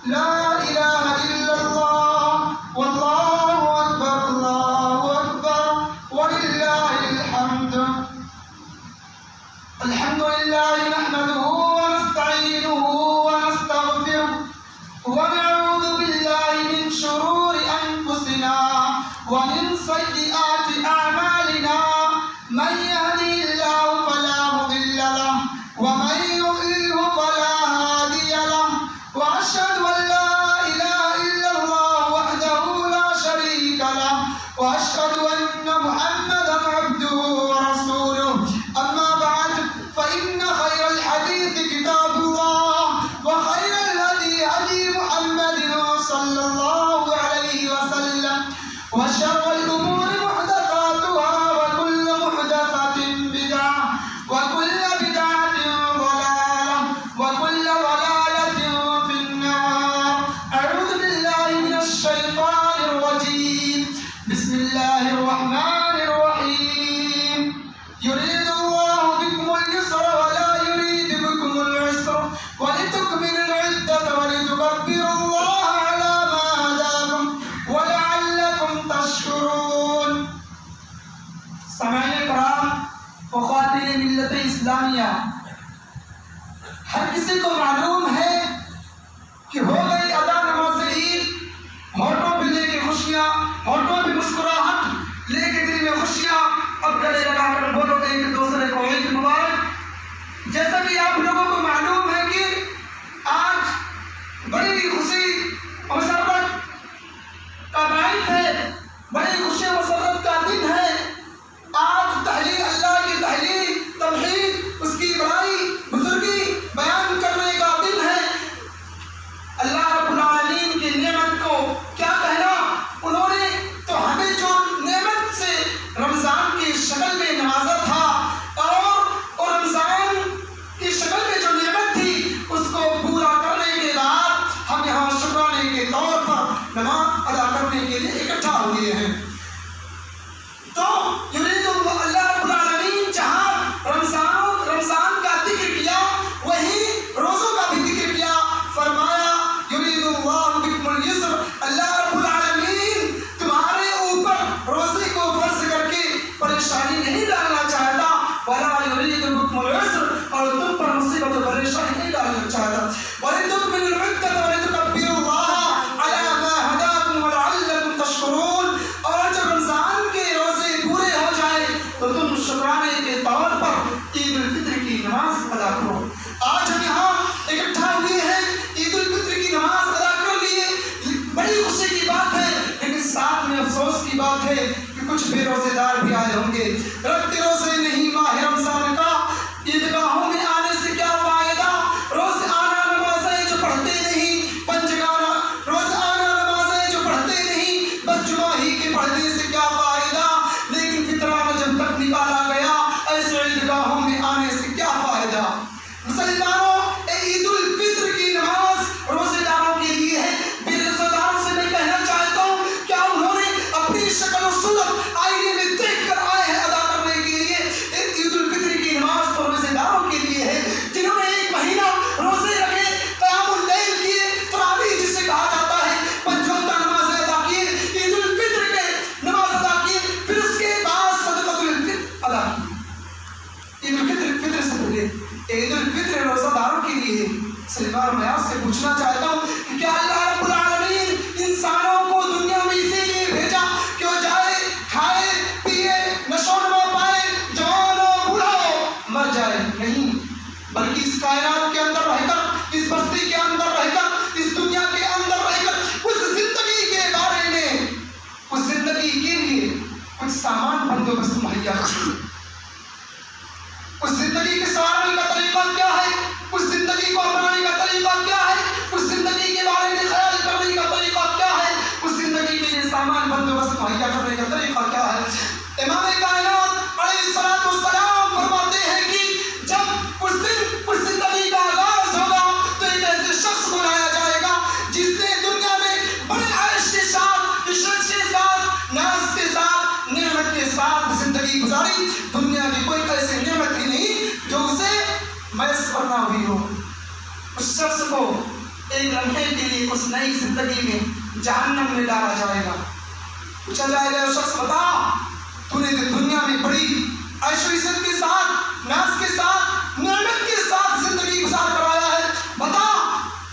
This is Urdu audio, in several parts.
لا إله إلا الله والله أكبر الله أكبر ولله الحمد. الحمد لله نحمده ونستعينه ونستغفره ونعوذ بالله من شرور أنفسنا ومن سيئات أعمالنا. من يهده الله فلا مضل له ومن يضلله فلا هادي له. وأشهد أن لا إله إلا الله وحده لا شريك له وأشهد أن محمدا عبده ورسوله. أما بعد فإن خير الحديث كتاب الله وخير الهدي هدي محمد صلى الله عليه وسلم وشر الأمور محدثاتها وكل محدثة بدعة وكل بدعة ضلالة وكل ضلالة في النار. أعوذ بالله من الشيطان الرجيم. بسم الله الرحمن الرحيم. يريد الله بكم اليسر ولا يريد بكم العسر ولتكملوا العدة ولتكبروا الله على ما هداكم ولعلكم تشكرون. سامعین کرام و خواتین ملت اسلامیہ، ہر کسی کو معلوم ہے کہ ہو گئی ادا نماز عید. ہونٹوں پہ لے کے خوشیاں، ہونٹوں پہ مسکراہٹ لے کے دل میں خوشیاں. اب گلے لگا کر بولو گے ایک دوسرے کو عید مبارک. جیسا کہ آپ لوگوں کو معلوم ہے کہ آج بڑی خوشی اور مسرت کا دن ہے، بڑی خوشی اور مسرت کا دن ہے. آج تحلیل، اللہ کی تحلیل، توحید، اس کی بڑائی، بزرگی بیان کرنے کا دن ہے. اللہ رب العالمین کی نعمت کو کیا کہنا، انہوں نے تو ہمیں جو نعمت سے رمضان کی شکل میں نوازا تھا اور رمضان کی شکل میں جو نعمت تھی اس کو پورا کرنے کے بعد ہم یہاں شکرانے کے طور پر نماز ادا کرنے کے لیے اکٹھا ہوئے ہیں. تو یرید اللہ رب العالمین جہاں رمضان کا ذکر کیا وہی روزوں کا بھی ذکر کیا. فرمایا یرید اللہ بکم اليسر، اللہ رب العالمین تمہارے اوپر روزے کو فرض کر کے پریشانی نہیں ڈالنا چاہتا. ولا یرید بکم العسر، اور تم پر مصیبت و پریشانی نہیں ڈالنا چاہتا. وَلِتُكْمِلُوا الْعِدَّةَ وَلِتُكَبِّرُوا اللَّهَ عَلَى مَا هَدَاكُمْ وَلَعَلَّكُمْ تَشْكُرُونَ. اور جب رمضان کے روزے پورے ہو جائے تو تم شکرانے کے طور پر عید الفطر کی نماز ادا کرو. آج ہم یہاں اکٹھا ہوئے ہیں، عید الفطر کی نماز ادا کر لیے، بڑی خوشی کی بات ہے. لیکن ساتھ میں افسوس کی بات ہے کہ کچھ بے روزے دار بھی آئے ہوں گے. رکھتے روزے نہیں ماہ رمضان کا، عیدگاہوں میں آنے سے کیا فائدہ؟ روز آنا نمازیں جو پڑھتے نہیں، پنجگانا روز آنا نمازیں جو پڑھتے نہیں، بس جمعہ ہی کے پڑھنے سے کیا فائدہ؟ لیکن فطرانہ جب تک نکالا گیا ایسے عیدگاہوں میں آنے سے کیا فائدہ؟ مسلمانوں، عید الفطر کی نماز روزے داروں کے لیے ہے. بے روزے داروں سے میں کہنا چاہتا ہوں کیا انہوں نے اپنی شکل و صورت آئینے میں دیکھ کر آئے ہیں ادا کرنے کے لیے؟ عید الفطر کی نماز تو روزے داروں کے لیے ہے جنہوں نے ایک مہینہ روزے رکھے، قیام اللیل کیے، تراویح جسے کہا جاتا ہے، 5 وقتہ نماز ادا کیے، عید الفطر کے نماز ادا کیے، پھر اس کے بعد صدقۃ الفطر ادا کی. عید الفطر فطر سے پہلے عید الفطر روزہ داروں کے لیے. سلمان میں آپ سے پوچھنا چاہتا ہوں کہ کیا اللہ رب العالمین انسانوں کو دنیا میں اسی لیے بھیجا کہ وہ جائے، کھائے، پیے، نشو و نما پائے، جوان ہو بوڑھا ہو مر جائے؟ نہیں، بلکہ اس کائنات کے اندر رہ کر، اس بستی کے اندر رہ کر، اس دنیا کے اندر رہ کر اس زندگی کے بارے میں، اس زندگی کے لیے کچھ سامان بندوبست مہیا کیے. اس زندگی کے سوارنے کا طریقہ کیا ہے؟ اس زندگی کو اپنانے کا طریقہ کیا ہے؟ اس زندگی کے بارے میں خیال کرنے کا طریقہ کیا ہے؟ اس زندگی کے لیے سامان بندوبست مہیا کرنے کا طریقہ کیا ہے؟ امام کائنات علیہ السلام فرماتے ہیں کہ جب اس دن اس زندگی کا آغاز ہوگا تو ایک ایسے شخص کو لایا جائے گا جس نے دنیا میں بڑے عیش کے ساتھ، عشرت کے ساتھ، ناز کے ساتھ، نعمت کے ساتھ زندگی گزاری. دنیا کی کوئی ایسی نعمت ہی نہیں جو اسے میسر نہ ہوئی ہو. اس شخص کو ایک لمحے کے لیے اس نئی زندگی میں جہنم میں ڈالا جائے گا. پوچھا جائے گا شخص بتا تو نے دنیا میں بڑی عیش و عزت کے ساتھ ناز کے ساتھ نعمت کے ساتھ زندگی گزار کر آیا ہے, بتا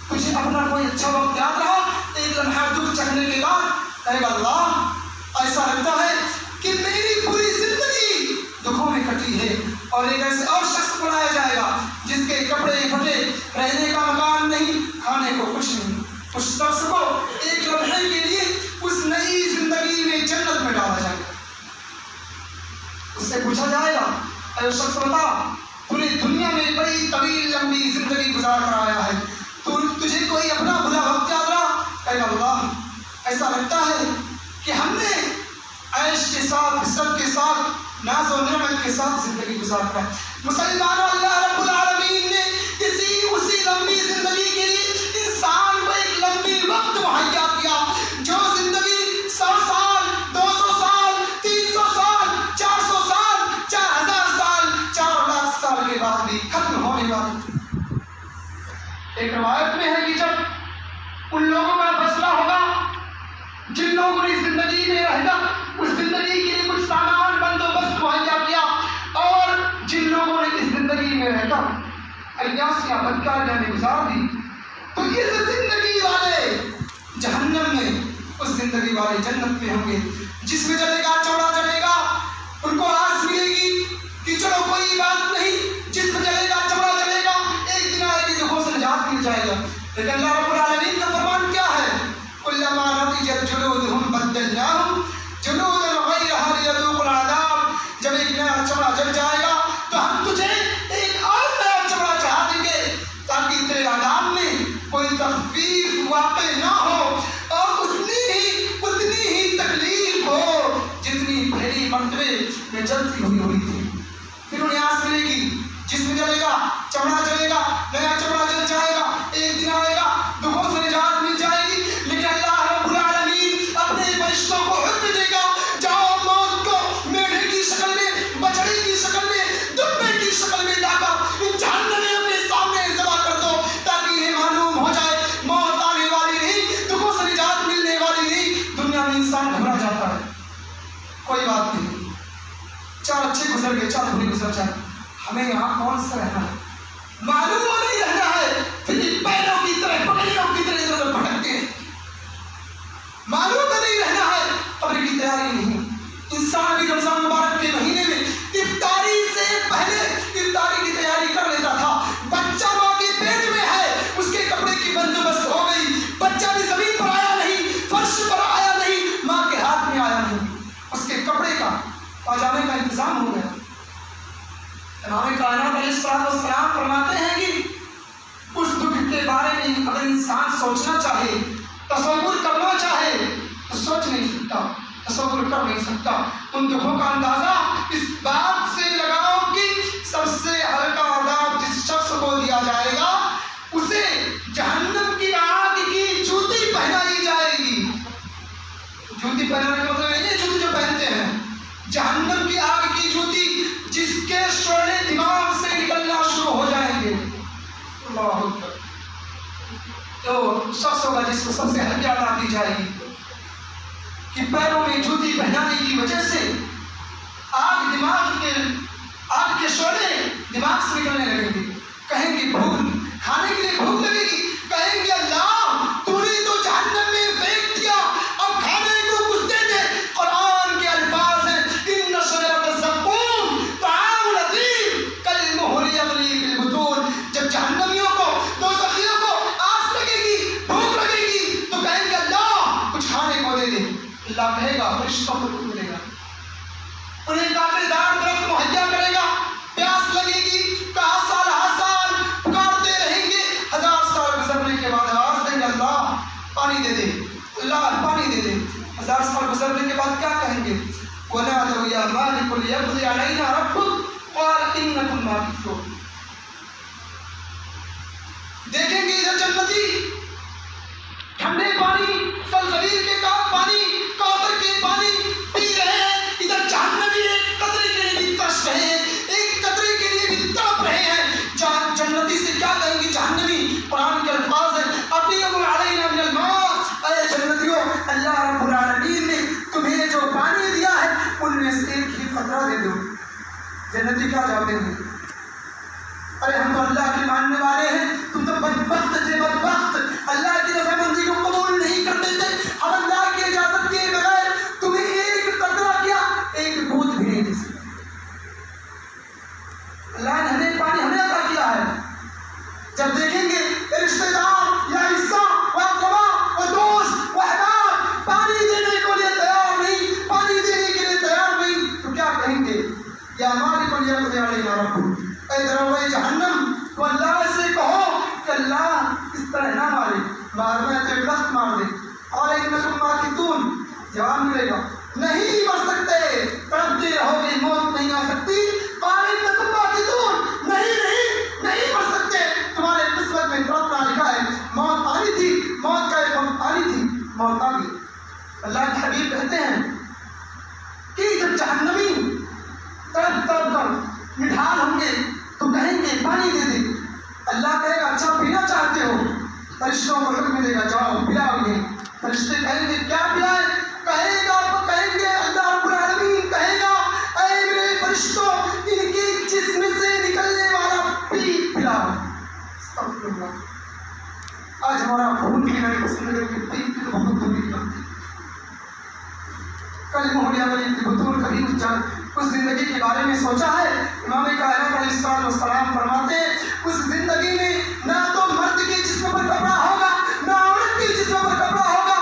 تجھے اپنا کوئی اچھا وقت یاد رہا؟ ایک لمحہ دکھ چکھنے کے بعد کہے گا اللہ ایسا لگتا ہے کہ میری پوری زندگی دکھوں میں کٹی ہے. اور ایک ایسے اور شخص بنایا جائے گا جس کے کپڑے پھٹے, رہنے کا مکان نہیں, کھانے کو کچھ نہیں. اس شخص کو ایک لمحے کے لیے اس نئی زندگی میں جنت میں ڈالا جائے گا. اس سے پوچھا جائے گا اے شخص بتا تو نے دنیا میں بڑی طویل لمبی زندگی گزار کر آیا ہے, تجھے کوئی اپنا بھلا وقت یاد رہا؟ کہے گا اللہ ایسا لگتا ہے کہ ہم نے عیش کے ساتھ عزت کے ساتھ ناز و نعمت کے ساتھ زندگی گزار کر. مسلمانوں, اللہ رب العالمین نے اسی لمبی زندگی کے لیے انسان کو ایک لمبی وقت مہیا کیا جو زندگی 100 سال 200 سال 300 سال 400 سال 4000 سال 4 لاکھ سال کے بعد بھی ختم ہونے والی. ایک روایت میں ہے کہ جب ان لوگوں کا فیصلہ ہوگا جن لوگوں نے زندگی میں رہنا اس زندگی کے لیے کچھ سامان بندوبست مہیا کیا اور جن لوگوں نے اس زندگی میں رہ کر عیاشیاں بدکاریاں نے گزار دی, تو اس زندگی والے جہنم میں, اس زندگی والے جنت میں ہوں گے. جس میں جلے گا چوڑا جلے گا, ان کو آس ملے گی کہ چلو کوئی بات نہیں, جس میں جلے گا چوڑا جلے گا, ایک دن آئے گی دکھوں سے نجات مل جائے گا. لیکن اللہ رب العالمین کا فرمان کیا ہے؟ کلما نضجت جلودہم بدلناہم جلودا غیرہا لیذوقوا العذاب. جب ایک نیا چمڑا جل جائے گا تو ہم تجھے ایک اور نیا چمڑا چڑھا دیں گے تاکہ تیرے عذاب میں کوئی تخفیف واقع نہ ہو اور اتنی ہی تکلیف ہو جتنی پہلی مرتبے میں جلتی ہوئی تھی. پھر انہیں آس ملے گی, جس میں جلے گا چمڑا جلے گا, نیا چمڑا جل جائے گا, ایک دن آئے گا دکھوں سے نجات مل جائے گی. لیکن اللہ رب العالمین اپنے فرشتوں کو حکم دے گا جاؤ موت کو میڈھے کی شکل میں, بچڑے کی شکل میں, دبے کی شکل میں لا کر ان جہنمیوں کے سامنے ذبح کر دو تاکہ انہیں معلوم ہو جائے موت آنے والی نہیں, دکھوں سے نجات ملنے والی نہیں. دنیا میں انسان گھبرا جاتا ہے, کوئی بات نہیں, 4 اچھے گزر گئے 4 برے گزر جائے, ہمیں یہاں کون سا رہنا ہے؟ معلوم نہیں رہنا ہے. پھر پیروں کی طرح پکڑیوں کی طرح ادھر بھٹکتے ہیں, معلوم نہیں رہنا ہے. قبر کی تیاری نہیں. انسان ابھی رمضان مبارک کے مہینے میں افطاری سے پہلے افطاری کی تیاری کر لیتا تھا. بچہ ماں کے پیٹ میں ہے, اس کے کپڑے کی بندوبست ہو گئی, بچہ بھی زمین پر آیا نہیں, فرش پر آیا نہیں, ماں کے ہاتھ میں آیا نہیں, اس کے کپڑے کا پاجامے کا انتظام ہو گیا. امام کائنات علیہ السلام فرماتے ہیں کہ اس دکھ کے بارے میں اگر انسان سوچنا چاہے, تصور کرنا چاہے تو سوچ نہیں سکتا, تصور کر نہیں سکتا. ان دکھوں کا اندازہ اس بات سے لگاؤ کہ سب سے ہلکا عذاب جس شخص کو دیا جائے گا اسے جہنم کی آگ کی جوتی پہنائی جائے گی. جوتی پہنانے کا مطلب یہ جوتی جو پہنتے ہیں, جہنم کی آگ کی جوتی جس کے شعلے دماغ سے نکلنا شروع ہو جائیں گے. اللہ اکبر. تو شخص ہوگا جس کو سب سے ہلکی عذاب دی جائے گی کہ پیروں میں جوتی پہنانے کی وجہ سے آگ کے شعلے دماغ سے نکلنے لگیں گے. کہیں گے بھوک, کھانے کے لیے بھوک لگے گی, کہیں گے اللہ تو نے تو جہنم میں پھینک دیا, اب کھانے کو کچھ دے دے. قرآن کے الفاظ ہیں ان شجرۃ الزقوم طعام الاثیم کالمہل یغلی فی البطون. جب جہنمیوں کو, دوزخیوں کو آس لگے گی, بھوک لگے گی تو کہیں گے اللہ کچھ کھانے کو دے دے. اللہ کہے گا فرشتوں کو حکم دے گا, انہیں کانٹے دار درخت مہیا کرے گا. پیاس لگے گی, کہا سال ہر سال پکارتے رہیں گے, 1000 سال گزرنے کے بعد آواز دیں گے اللہ پانی دے دے, اللہ پانی دے دے. 1000 سال گزرنے کے بعد کیا کہیں گے؟ وَنَادَوْا يَا مَالِكُ لِيَقْضِيَ عَلَيْنَا رَبُّكَ قَالَ إِنَّكُمْ مَاكِثُونَ. دیکھیں گے ادھر جنتی ٹھنڈے پانی, سلسبیل کے پانی, کوثر کے پانی پی رہے ہیں, ادھر جہنمی ایک قطرے کے لیے بھی ترس رہے ہیں, ایک قطرے کے لیے بھی تڑپ رہے ہیں. جنتی سے کیا کہیں گے جہنمی؟ قرآن کے الفاظ ہیں اپنی قطرہ دے دو، جنتی کیا جواب دیں گے؟ ارے ہم تو اللہ کے ماننے والے ہیں، تم تو بدبخت تھے، بدبخت، اللہ کی رضامندی کو قبول نہیں کرتے تھے، ہم اللہ کی اجازت کے بغیر تمہیں ایک قطرہ کیا، ایک بوند بھی نہیں دے سکتے۔ اللہ نے ہمیں پانی ہمیں عطا کیا ہے۔ جب دیکھیں گے رشتہ دار یا حصہ و اقربا و دوست و احباب پانی دینے کو لیے تیار نہیں، پانی دینے کے لیے تیار نہیں، تو کیا کہیں گے؟ یا مالک الیقضی علینا ربک، اے دروازے جہنم، تو اللہ سے کہو کہ اللہ اس طرح نہ مارے، مارنا ہے تو ایک وقت مار دے۔ اور انکم ماکثون، جواب ملے گا نہیں مر سکتے، تڑپتے رہو گے، موت نہیں آ سکتی۔ اور انکم ماکثون، نہیں مر سکتے، تمہارے قسمت میں تڑپنا لکھا ہے، موت آنی تھی، موت کا ایک وقت آنی تھی، موت آ گئی۔ اللہ کے حبیب کہتے ہیں کہ جب جہنمی تڑپ تڑپ کر نڈھال ہوں گے تو کہیں گے پانی دے دے، اللہ کہے گا اچھا پینا چاہتے ہو؟ فرشتوں کو حکم ملے گا جاؤ پلاؤ انہیں۔ فرشتے کہیں گے کیا پلائیں؟ کہیں گے اللہ رب العالمین کہے گا اے میرے فرشتوں ان کے جسم سے نکلنے والا پی پلاؤ۔ استغفر اللہ، آج ہمارا خون پینا پسند ہے کہ پی کی بہت دوری کرتی۔ کل محلیہ ولی کی بطور کبھی اس زندگی کے بارے میں سوچا ہے؟ امام کائنات علیہ السلام فرماتے ہیں اس زندگی میں نہ تو مرد کے جسم پر کپڑا ہوگا نہ عورت کے جسم پر کپڑا ہوگا۔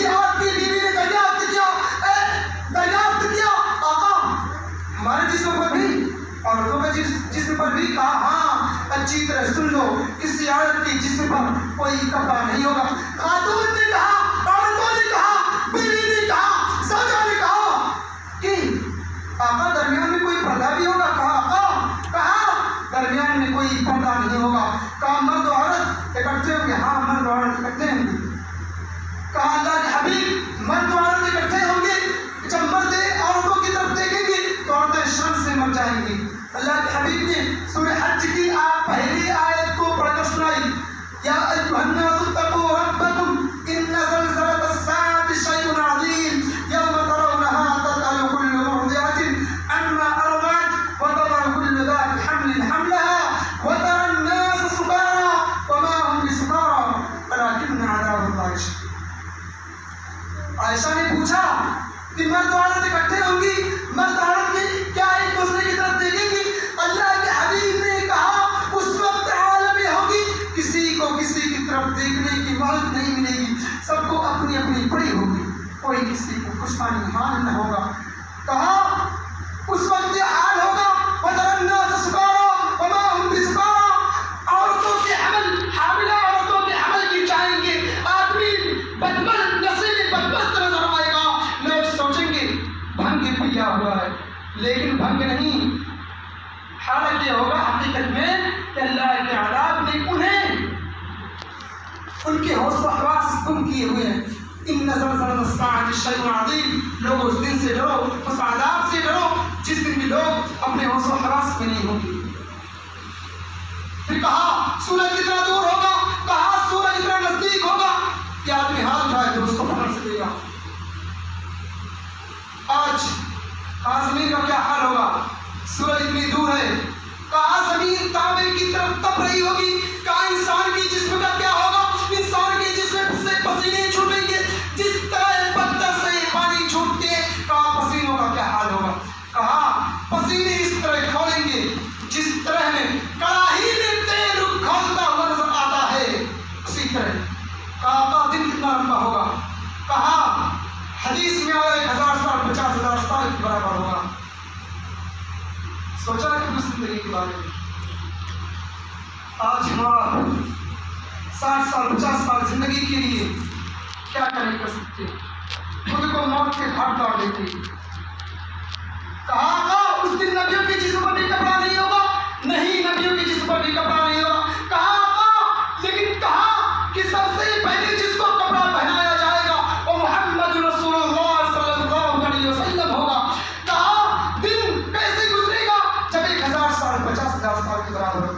آپ کی بیوی نے دریافت کیا آقا ہمارے جسم پر بھی، عورتوں کے جسم پر بھی؟ کہا ہاں، اچھی طرح سن لو، کسی عورت کے جسم پر کوئی کپڑا نہیں ہوگا۔ خاتون نے کہا، عورتوں نے کہا، بیوی نے کہا، زوجہ نے کہا کہ آقا درمیان میں کوئی پردہ بھی ہوگا؟ کہا درمیان میں کوئی پردہ نہیں ہوگا۔ کہا مرد و عورت اکٹھے ہوں گے؟ ہاں مرد و عورت اکٹھے ہوں گے۔ کہا اللہ کے حبیب مرد و عورت اکٹھے ہوں گے، جب مرد عورتوں کی طرف دیکھیں گے تو عورتیں شرم سے مر جائیں گی۔ اللہ کے حبیب نے سورہ حج کی پہلی آیت کو پڑھ کر سنائی، یا ایھا الناس اتقوا ربکم ان زلزلۃ الساعۃ شیء عظیم یوم ترونها تذهل كل مرضعة عما أرضعت وتضع كل ذات حمل حملها وترى الناس سكارى وما هم بسكارى ولكن عذاب الله شديد۔ عائشہ نے پوچھا کہ مرد و عورت اکٹھے ہوں گی، مرد عورت میں کیا ایک دوسرے کی طرف دیکھیں گی؟ اللہ کے حبیب نے کہا اس وقت عالم ہوگی کسی کو کسی کی طرف دیکھنے کی مہلت نہیں ملے گی، سب کو اپنی اپنی پڑی ہوگی، کوئی کسی کو خوشبانی حال نہ ہوگا۔ کہا اس وقت یہ حال ہوگا وَتَرَى النَّاسَ سُكَارَىٰ وَمَا هُمْ بِسُكَارَىٰ، عورتوں کے حمل، حاملہ عورتوں کے حمل کی چاہیں گے، آدمی بدمست نصیب بدمست نظر آئے گا، لوگ سوچیں گے بھنگ پیا ہوا ہے، لیکن بھنگ نہیں، حالت یہ ہوگا حقیقت میں کہ اللہ کے عذاب نے انہیں ان کے ہوش و حواس گم کیے ہوئے ہیں۔ ان زلزلۃ الساعۃ شیء عظیم، لوگ اس دن سے ڈرو، اس عذاب سے ڈرو جس دن بھی لوگ اپنے ہوش و حواس میں نہیں ہوں گے۔ پھر کہا سورج کتنا دور ہوگا؟ کہا سورج اتنا نزدیک ہوگا کہ آدمی ہاتھ اٹھائے تو اس کو پکڑ سکے گا۔ آج زمین کا کیا حال ہوگا؟ سورج اتنی دور ہے، کہا زمین تابے کی طرف تپ رہی ہوگی، کہا انسان کی جسم کا کیا ہوگا؟ انسان کے جسم سے پسینے چھوٹیں گے جس طرح پتھر سے پانی چھوٹتے ہیں، کہا پسینوں کا کیا حال ہوگا؟ کہا پسینے اس طرح کھولیں گے جس طرح میں کڑاہی میں تیل کھولتا ہوا نظر آتا ہے، اسی طرح کہا دن کتنا لمبا ہوگا؟ کہا حدیث میں آیا 1000 سال 50,000 سال کے برابر ہوگا۔ سوچا کہ اس زندگی کے بارے میں آج ہمارا 60 سال 50 سال زندگی کے لیے کیا کریں کر سکتے، خود کو موت کے گھاٹ ڈال دیتے۔ کہا اس دن نبیوں کے جسم پر بھی کپڑا نہیں ہوگا؟ نہیں، نبیوں کے جسم پر بھی کپڑا نہیں ہوگا۔ کہا لیکن کہا کہ سب سے پہلے جس کو کپڑا پہنایا جائے گا وہ محمد رسول اللہ صلی اللہ علیہ وسلم ہوگا۔ کہا دن کیسے گزرے گا جب 1000 سال 50,000 سال کے برابر ہو؟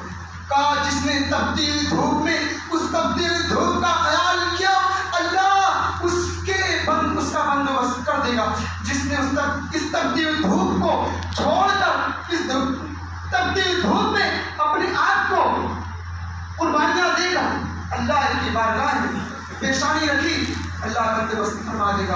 کہا جس نے تبدیل دھوپ میں اس تبدیل دھوپ کا خیال کیا اللہ اس کا بندوبست کر دے گا، جس نے اس تبدیل دھوپ کو پریشانی رکھی اللہ بندوبست فرما دے گا۔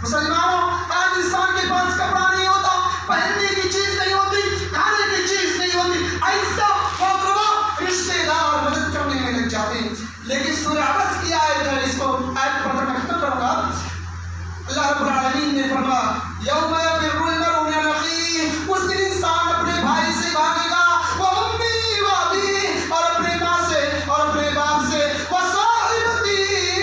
مسلمانوں آج انسان کے پاس کپڑا نہیں ہوتا، پہننے کی چیز نہیں ہوتی، کھانے کی چیز نہیں ہوتی، ایسا محترمہ رشتے دار مدد کرنے میں لگ جاتے ہیں۔ لیکن سورہ عبس کی آیت ہے، اس کو آیت پڑھ کر میں ختم کروں گا۔ اللہ رب العالمین نے فرمایا یوم یفر المرء من اخیہ، اس دن انسان اپنے بھائی سے بھاگے گا، وامہ وابیہ، اور اپنے ماں سے اور اپنے باپ سے، وصاحبتہ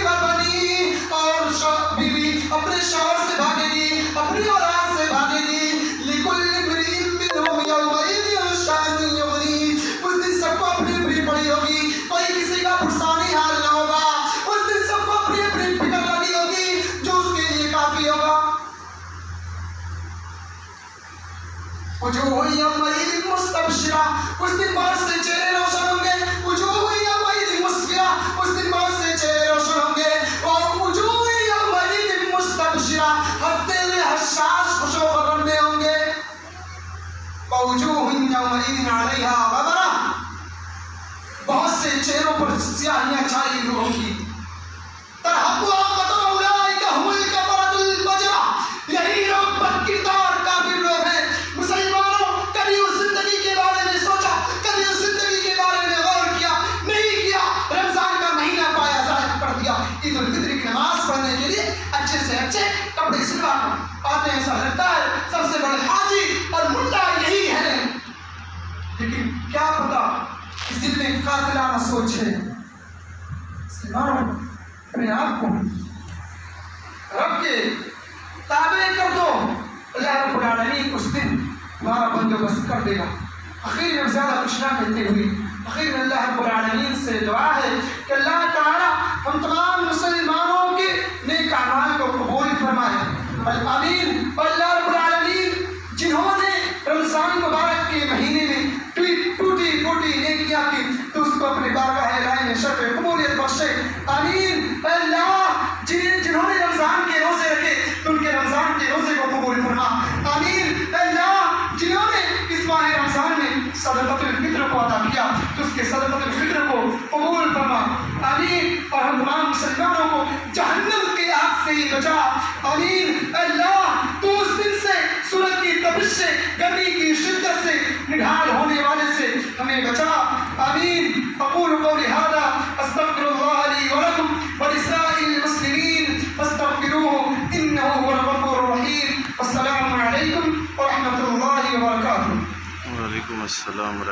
وبنیہ، اور بیوی اپنے شوہر سے بھاگے گی، اپنی اولاد سے بھاگے گی۔ لکل امرئ منہم یومئذ شأن یغنیہ، اس دن سب کو اپنی اپنی پڑی ہوگی، کوئی کسی کا پرسانی حال نہ ہوگا، اس دن سب کو اپنی اپنی فکر لگی ہوگی جو اس کے لیے کافی ہوگا۔ وجوہ یومئذ مستبشرہ، اس دن بہت سے چہرے روشن ہوں گے۔ وجوہ یومئذ مسفرہ، اس دن بہت سے چہرے روشن ہوں گے۔ اور وجوہ یومئذ مستبشرہ، ہنستے ہوئے حشاش خوش و خرم میں ہوں گے۔ ووجوہ یومئذ علیہا غبرہ، بہت سے چہروں پر سیاہیاں چھائی ہوئی ہوں گی۔ ترہقها قترہ اولئک ھم الکفرۃ الفجرہ، یہی لوگ بد کردار کافر لوگ ہیں۔ مسلمانوں، کبھی اس زندگی کے بارے میں سوچا، کبھی اس زندگی کے بارے میں غور کیا؟ نہیں کیا۔ رمضان کا مہینہ پایا، ضائع کر دیا۔ عید الفطر کی نماز پڑھنے کے لیے اچھے سے اچھے کپڑے سلوا کر آتے ہیں، ایسا لگتا ہے سب سے بڑے حاجی اور ملا یہی ہے۔ لیکن کیا پتا اس دل میں قاتلانہ سوچ ہے۔ مسلمانوں، اپنے آپ کو رب کے تابع کر دو، اللہ رب العالمین اس دن تمہارا بندوبست کر دے گا۔ آخر میں زیادہ کچھ نہ کہتے ہوئے آخر میں اللہ رب العالمین سے دعا ہے کہ اللہ تعالی ہم تمام مسلمانوں کے نیک اعمال کو قبول فرمائے، آمین۔ اور اللہ رب العالمین جنہوں نے رمضان مبارک کے مہینے میں ٹوٹی پھوٹی نیکیاں کی تو اس کو اپنے بارگاہ الہی میں شرف قبولیت بخشے، آمین۔ اے اللہ جنہوں نے رمضان کے روزے رکھے تو ان کے رمضان کے روزے کو قبول فرما، آمین۔ اے اللہ جنہوں نے اس ماہ رمضان میں صدقۃ الفطر کو عطا کیا تو اس کے صدقۃ الفطر کو قبول فرما، آمین۔ اور ہم تمام مسلمانوں کو جہنم کے آگ سے ہی بچا، آمین۔ اے اللہ تو اس دن سے، سورج کی تپش سے، گرمی کی شدت سے، نڈھال ہونے والے سے ہمیں بچا، آمین۔ اقول قولی ھذا استغفر اللہ لی ولکم ولسائر المسلمین فاستغفروہ انہ هو الغفور الرحیم۔ السلام علیکم ورحمۃ اللہ وبرکاتہ۔ وعلیکم السلام ورحمۃ اللہ۔